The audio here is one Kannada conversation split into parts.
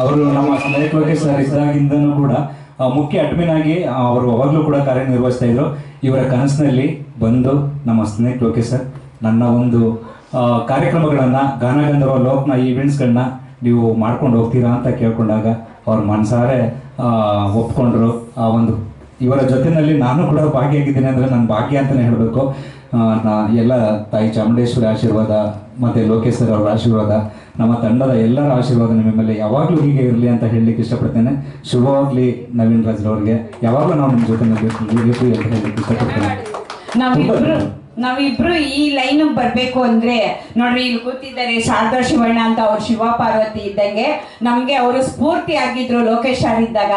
ಅವರು ನಮ್ಮ ಸ್ನೇಹಿತ ಲೋಕೇಶ್ ಸರ್ ಇದ್ದಾಗಿಂದನೂ ಕೂಡ ಮುಖ್ಯ ಅಡ್ಮಿನ್ ಆಗಿ ಅವರು ಅವಾಗಲೂ ಕೂಡ ಕಾರ್ಯನಿರ್ವಹಿಸ್ತಾ ಇದ್ರು. ಇವರ ಕನಸಿನಲ್ಲಿ ಬಂದು ನಮ್ಮ ಸ್ನೇಹಿತ ಲೋಕೇಶ್ ಸರ್ ನನ್ನ ಒಂದು ಕಾರ್ಯಕ್ರಮಗಳನ್ನು ಗಾನಗಂಧರ್ವ ಲೋಕನ ಈವೆಂಟ್ಸ್ಗಳನ್ನ ನೀವು ಮಾಡ್ಕೊಂಡು ಹೋಗ್ತೀರಾ ಅಂತ ಕೇಳ್ಕೊಂಡಾಗ ಅವ್ರ ಮನಸಾರೆ ಒಪ್ಕೊಂಡ್ರು. ಆ ಒಂದು ಇವರ ಜೊತೆಯಲ್ಲಿ ನಾನು ಕೂಡ ಭಾಗಿಯಾಗಿದ್ದೀನಿ ಅಂದರೆ ನನ್ನ ಭಾಗ್ಯ ಅಂತಲೇ ಹೇಳಬೇಕು. ಎಲ್ಲ ತಾಯಿ ಚಾಮುಂಡೇಶ್ವರಿ ಆಶೀರ್ವಾದ ಮತ್ತು ಲೋಕೇಶ್ ಸರ್ ಅವರ ಆಶೀರ್ವಾದ, ನಮ್ಮ ತಂಡದ ಎಲ್ಲರ ಆಶೀರ್ವಾದ ನಿಮ್ಮ ಮೇಲೆ ಯಾವಾಗಲೂ ಹೀಗೆ ಇರಲಿ ಅಂತ ಹೇಳಲಿಕ್ಕೆ ಇಷ್ಟಪಡ್ತೇನೆ. ಶುಭವಾಗಲಿ ನವೀನ್ ರಾಜ್ರವ್ರಿಗೆ, ಯಾವಾಗಲೂ ನಾವು ನಿಮ್ಮ ಜೊತೆ ಇರಬೇಕು ಅಂತ ಹೇಳಲಿಕ್ಕೆ ಇಷ್ಟಪಡ್ತೇನೆ. ನಾವಿಬ್ರು ಈ ಲೈನ್ ಬರ್ಬೇಕು ಅಂದ್ರೆ ನೋಡ್ರಿ, ಇಲ್ಲಿ ಕೂತಿದ್ದಾರೆ ಶಾರದಾ ಶಿವಣ್ಣ ಅಂತ, ಅವ್ರು ಶಿವ ಪಾರ್ವತಿ ಇದ್ದಂಗೆ ನಮ್ಗೆ ಅವರು ಸ್ಫೂರ್ತಿ ಆಗಿದ್ರು. ಲೋಕೇಶ್ ಸರ್ ಇದ್ದಾಗ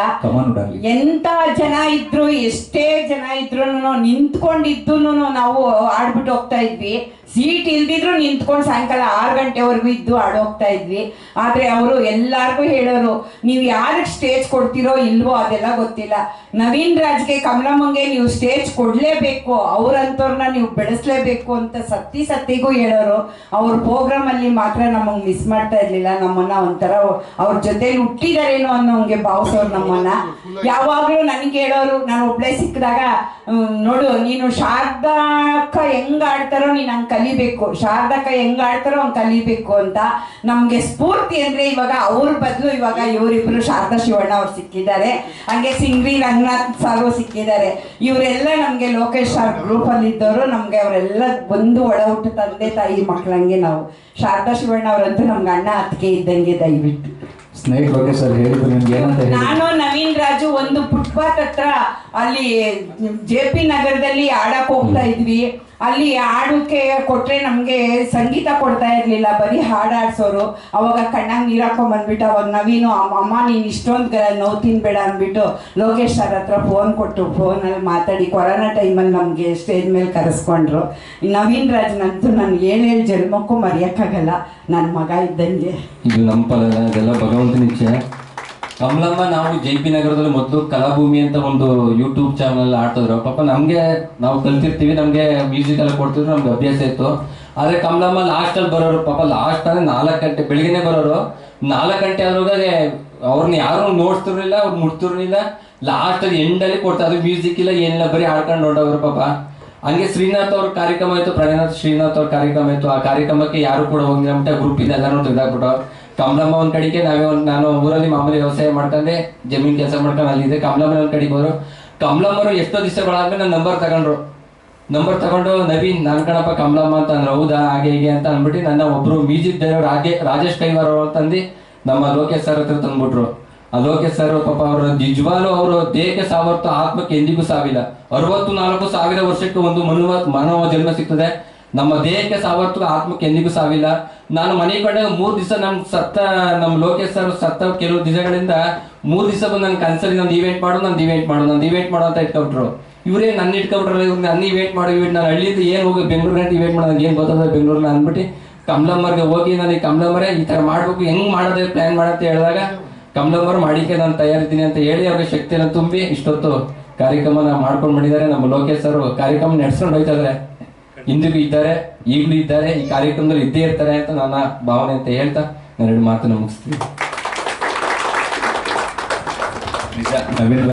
ಎಂತ ಜನ ಇದ್ರು, ಎಷ್ಟೇ ಜನ ಇದ್ರು ನಿಂತ್ಕೊಂಡಿದ್ದು ನಾವು ಆಡ್ಬಿಟ್ಟು ಹೋಗ್ತಾ ಇದ್ವಿ. ಸೀಟ್ ಇಲ್ದಿದ್ರು ನಿಂತ್ಕೊಂಡು ಸಾಯಂಕಾಲ 6 ಗಂಟೆವರೆಗೂ ಇದ್ದು ಆಡೋಗ್ತಾ ಇದ್ವಿ. ಆದ್ರೆ ಅವರು ಎಲ್ಲಾರ್ಗು ಹೇಳೋರು, ನೀವು ಯಾರಿಗೆ ಸ್ಟೇಜ್ ಕೊಡ್ತೀರೋ ಇಲ್ವೋ ಅದೆಲ್ಲ ಗೊತ್ತಿಲ್ಲ, ನವೀನ್ ರಾಜ್ಗೆ ಕಮಲಮ್ಮಂಗೆ ನೀವು ಸ್ಟೇಜ್ ಕೊಡ್ಲೇಬೇಕು, ಅವ್ರಂತವ್ರನ್ನ ನೀವು ಬೆಳೆಸ್ಲೇಬೇಕು ಅಂತ ಸತ್ತಿಗೂ ಹೇಳೋರು. ಅವ್ರ ಪ್ರೋಗ್ರಾಮ್ ಅಲ್ಲಿ ಮಾತ್ರ ನಮಗ್ ಮಿಸ್ ಮಾಡ್ತಾ ಇರ್ಲಿಲ್ಲ. ನಮ್ಮನ್ನ ಒಂಥರ ಅವ್ರ ಜೊತೆಲಿ ಹುಟ್ಟಿದಾರೇನೋ ಅನ್ನೋಂಗೆ ಭಾವಿಸೋರು ನಮ್ಮನ್ನ. ಯಾವಾಗ್ಲೂ ನನಗೆ ಹೇಳೋರು, ನಾನು ಒಬ್ಳೆ ಸಿಕ್ಕಿದಾಗ, ನೋಡು ನೀನು ಶಾರದಕ್ಕ ಹೆಂಗ್ ಆಡ್ತಾರೋ ನೀನ್ ಹಂಗ್ ಕಲಿಬೇಕು, ಶಾರದಕ್ಕ ಹೆಂಗ್ ಆಡ್ತಾರೋ ಹಂಗ್ ಕಲಿಬೇಕು ಅಂತ ನಮ್ಗೆ ಸ್ಫೂರ್ತಿ. ಅಂದ್ರೆ ಇವಾಗ ಅವ್ರ ಬದಲು ಇವಾಗ ಇವರಿಬ್ರು ಶಾರದಾ ಶಿವಣ್ಣ ಅವ್ರು ಸಿಕ್ಕಿದ್ದಾರೆ, ಹಂಗೆ ಸಿಂಗ್ರಿ ರಂಗನಾಥ್ ಸಾರು ಸಿಕ್ಕಿದ್ದಾರೆ. ಇವರೆಲ್ಲ ನಮ್ಗೆ ಲೋಕೇಶ್ ಸರ್ ಗ್ರೂಪ್ ಅಲ್ಲಿ ಇದ್ದವರು. ನಮ್ಗೆ ಅವರೆಲ್ಲ ಒಂದು ಒಡ ಹುಟ್ಟು ತಂದೆ ತಾಯಿ ಮಕ್ಕಳಂಗೆ ನಾವು. ಶಾರದಾ ಶಿವಣ್ಣ ಅವರಂತೂ ನಮ್ಗೆ ಅಣ್ಣ ಅತ್ತಿಗೆ ಇದ್ದಂಗೆ. ದಯವಿಟ್ಟು ಸ್ನೇಹಿತ ಲೋಕೇಶ್ ಸರ್ ಹೇಳಿದ್ರು ನಿಮ್ಗೆ ಏನಂತ ಹೇಳಿ, ನಾನು ನವೀನ್ ರಾಜು ಒಂದು ಫುಟ್ಪಾತ್ ಹತ್ರ ಅಲ್ಲಿ JP ನಗರದಲ್ಲಿ ಆಡಕ್ ಹೋಗ್ತಾ ಇದ್ವಿ. ಅಲ್ಲಿ ಹಾಡಕ್ಕೆ ಕೊಟ್ರೆ ನಮ್ಗೆ ಸಂಗೀತ ಕೊಡ್ತಾ ಇರ್ಲಿಲ್ಲ, ಬರೀ ಹಾಡಾಡ್ಸೋರು. ಅವಾಗ ಕಣ್ಣಾಗ ನೀರ್ ಹಾಕೊಂಡ್ ಬಂದ್ಬಿಟ್ಟು ಅವಾಗ ನವೀನು, ಅಮ್ಮ ನೀನ್ ಇಷ್ಟೊಂದು ನೋವು ತಿನ್ಬೇಡ ಅಂದ್ಬಿಟ್ಟು ಲೋಕೇಶ್ ಸರ್ ಹತ್ರ ಫೋನ್ ಕೊಟ್ಟು ಫೋನಲ್ಲಿ ಮಾತಾಡಿ ಕೊರೋನಾ ಟೈಮಲ್ಲಿ ನಮ್ಗೆ ಸ್ಟೇಜ್ ಮೇಲೆ ಕರೆಸ್ಕೊಂಡ್ರು. ನವೀನ್ ರಾಜ್ನಂತೂ ನನ್ಗೆ 7 ಜನ್ಮಕ್ಕೂ ಮರೆಯಕ್ಕಾಗಲ್ಲ, ನನ್ನ ಮಗ ಇದ್ದಂಗೆ. ಇದು ನಮ್ಮ ಫಲ, ಇದೆಲ್ಲ ಭಗವಂತನ ಇಚ್ಛೆ. ಕಮಲಮ್ಮ ನಾವು JP ನಗರದಲ್ಲಿ ಮೊದಲು ಕಲಾಭೂಮಿ ಅಂತ ಒಂದು ಯೂಟ್ಯೂಬ್ ಚಾನಲ್ ಆಡ್ತಿದ್ರು. ಪಾಪ ನಮಗೆ ನಾವು ಕಲ್ತಿರ್ತೀವಿ, ನಮಗೆ ಮ್ಯೂಸಿಕ್ ಎಲ್ಲ ಕೊಡ್ತಿದ್ರು, ನಮ್ಗೆ ಅಭ್ಯಾಸ ಇತ್ತು. ಆದರೆ ಕಮಲಮ್ಮ ಲಾಸ್ಟಲ್ಲಿ ಬರೋರು. ಪಾಪ ಲಾಸ್ಟ್ ಅಂದರೆ 4 ಗಂಟೆ ಬೆಳಿಗ್ಗೆನೆ ಬರೋರು. 4 ಗಂಟೆ ಆದ್ರೂ ಅವ್ರನ್ನ ಯಾರು ನೋಡ್ತಿರ್ಲಿಲ್ಲ, ಅವ್ರು ಮುಟ್ತಿರ್ಲಿಲ್ಲ. ಲಾಸ್ಟಲ್ಲಿ ಎಂಡಲ್ಲಿ ಕೊಡ್ತಾ, ಅದು ಮ್ಯೂಸಿಕ್ ಇಲ್ಲ ಏನಿಲ್ಲ, ಬರೀ ಆಡ್ಕೊಂಡು ನೋಡೋರು ಪಾಪ. ಹಂಗೆ ಶ್ರೀನಾಥ್ ಅವ್ರ ಕಾರ್ಯಕ್ರಮ ಆಯಿತು, ಪ್ರಣಯನಾಥ್ ಶ್ರೀನಾಥ್ ಅವ್ರ ಕಾರ್ಯಕ್ರಮ ಆಯಿತು. ಆ ಕಾರ್ಯಕ್ರಮಕ್ಕೆ ಯಾರು ಕೂಡ ಹೋಗಿಲ್ಲ ಅಂತ ಗ್ರೂಪಿಂದ ಎಲ್ಲರೂ ತೆಗೆದಾಕ್ಬಿಟ್ಟು, ಕಮಲಮ್ಮ ಒಂದ್ ಕಡೆಗೆ ನಾನು ಊರಲ್ಲಿ ಮಾಮೂಲಿ ವ್ಯವಸಾಯ ಮಾಡ್ಕೊಂಡೆ, ಜಮೀನ್ ಕೆಲಸ ಮಾಡ್ಕೊಂಡು ಅಲ್ಲಿದೆ. ಕಮಲಮ್ಮ ಒಂದ್ ಕಡೆಗೆ ಹೋದ್ರು. ಕಮಲಮ್ಮರು ಎಷ್ಟೋ ದಿವಸಗಳಾದ್ಮೇಲೆ ನನ್ನ ನಂಬರ್ ತಗೊಂಡ್ರು. ನಂಬರ್ ತಗೊಂಡು ನವೀನ್ ನಾನ್ ಕಣಪ್ಪ ಕಮಲಮ್ಮ ಅಂತ ಅಂದ್ರೆ ಹೌದಾ ಹಾಗೆ ಹೀಗೆ ಅಂತ ಅಂದ್ಬಿಟ್ಟು ನನ್ನ ಒಬ್ರು ಮ್ಯೂಸಿಕ್ ಡೈರೆಕ್ಟರ್ ರಾಜೇಶ್ ಕೈವಾರ್ ಅವರು ತಂದು ನಮ್ಮ ಲೋಕೇಶ್ ಸರ್ ಹತ್ರ ತಂದ್ಬಿಟ್ರು. ಆ ಲೋಕೇಶ್ ಸರ್ ಪಾಪ ಅವರು ನಿಜವಾಗ್ಲೂ ಅವರು ದೇಹಕ್ಕೆ ಸಾವರ್ತು ಆತ್ಮಕ್ಕೆ ಎಂದಿಗೂ ಸಾವಿಲ್ಲ. 64,000 ವರ್ಷಕ್ಕೆ ಒಂದು ಮಾನವ ಜನ್ಮ ಸಿಗ್ತದೆ. ನಮ್ಮ ದೇಹಕ್ಕೆ ಸಾವರ್ತು ಆತ್ಮಕ್ಕೆ ಎಂದಿಗೂ ಸಾವಿಲ್ಲ. ನಾನು ಮನೆಗೆ ಬಂದಾಗ 3 ದಿವಸ ನಮ್ಮ ಲೋಕೇಶ್ ಸರ್ ಸತ್ತ ಕೆಲವು ದಿವಸಗಳಿಂದ 3 ದಿವಸ ಬಂದು ನನ್ನ ಕನ್ಸಲ್ಲಿ ನಂದು ಇವೆಂಟ್ ಮಾಡು ಅಂತ ಇಟ್ಕೊಬಿಟ್ರು. ಇವರೇ ನನ್ನ ಇಟ್ಕೊಬಿಟ್ರಲ್ಲ, ಇವ್ರು ನನ್ನ ಇವೆಂಟ್ ಮಾಡು ನಾನು ಹಳ್ಳಿಯಿಂದ ಏನು ಹೋಗಿ ಬೆಂಗಳೂರಿಗೆ ಇವೆಂಟ್ ಮಾಡೋದು ನನಗೆ ಏನು ಗೊತ್ತದ ಬೆಂಗಳೂರಿನ ಅಂದ್ಬಿಟ್ಟು ಕಮಲಮ್ಮರ್ಗೆ ಹೋಗಿ ನನಗೆ ಕಮಲಮ್ಮರೇ ಈ ಥರ ಮಾಡ್ಬೇಕು, ಹೆಂಗ್ ಮಾಡೋದೇ ಪ್ಲಾನ್ ಮಾಡಂತ ಹೇಳಿದಾಗ ಕಮಲಮ್ಮರು ಮಾಡಿಕೆ ನಾನು ತಯಾರಿದ್ದೀನಿ ಅಂತ ಹೇಳಿ ಅವ್ರಿಗೆ ಶಕ್ತಿಯನ್ನು ತುಂಬಿ ಇಷ್ಟೊತ್ತು ಕಾರ್ಯಕ್ರಮನ ಮಾಡ್ಕೊಂಡು ಬಂದಿದ್ದಾರೆ. ನಮ್ಮ ಲೋಕೇಶ್ ಸರ್ ಕಾರ್ಯಕ್ರಮ ನಡೆಸ್ಕೊಂಡು ಹೋಗ್ತಾ ಇದ್ದಾರೆ, ಇಂದಿಗೂ ಇದ್ದಾರೆ, ಈಗಲೂ ಇದ್ದಾರೆ, ಈ ಕಾರ್ಯಕ್ರಮದಲ್ಲಿ ಇದ್ದೇ ಇರ್ತಾರೆ ಅಂತ ನನ್ನ ಭಾವನೆ ಅಂತ ಹೇಳ್ತಾ ನಾನು 2 ಮಾತನ್ನು ಮುಗಿಸ್ತೀನಿ. ನಿಜ ನವೀನ್